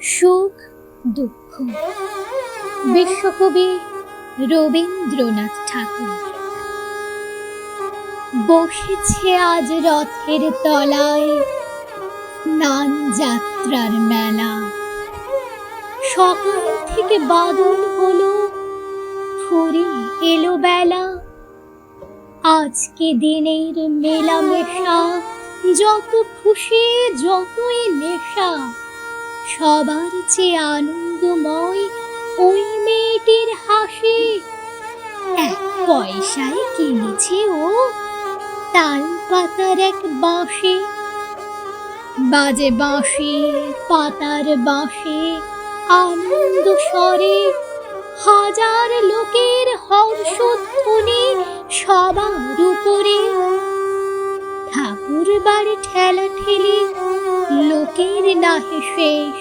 সুখ দুঃখ। বিশ্বকবি রবীন্দ্রনাথ ঠাকুর। বসেছে আজ রথের তলায় স্নান যাত্রার মেলা। সকাল থেকে বাদল হলো, ফুরে এলো বেলা। আজকে দিনের মেলামেশা, যত খুশি যতই নেশা, সবার চেয়ে আনন্দময় ওই মেয়েটির হাসি। 1 পয়সায় কিনেছে ও তাল পাতার এক বাঁশি। বাজে বাঁশি পাতার বাঁশি আনন্দ স্বরে, হাজার লোকের হর্ষধ্বনি সবার উপরে। ঠাকুর বাড়ি ঠেলা ঠেলি লোকের নাহে শেষ,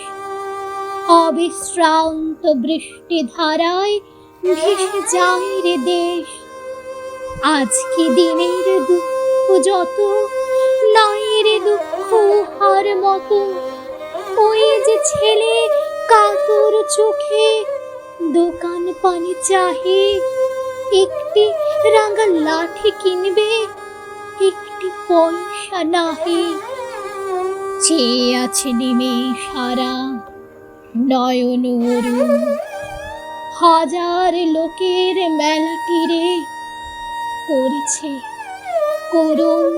অবিশ্রান্ত বৃষ্টি ধারায় ভেসে যায় রে দেশ। আজকে দিনের দুঃখ যত, নাই রে দুঃখ হার মতো। ওই যে ছেলে কাতর চোখে দোকান পানি চাহে, একটি রাঙা লাঠি কিনবে, একটি পয়সা নাহি। চেয়ে আছে নিমেষারা নয়ন অরুণ, হাজার লোকের মেলাটিরে করেছে করুণ।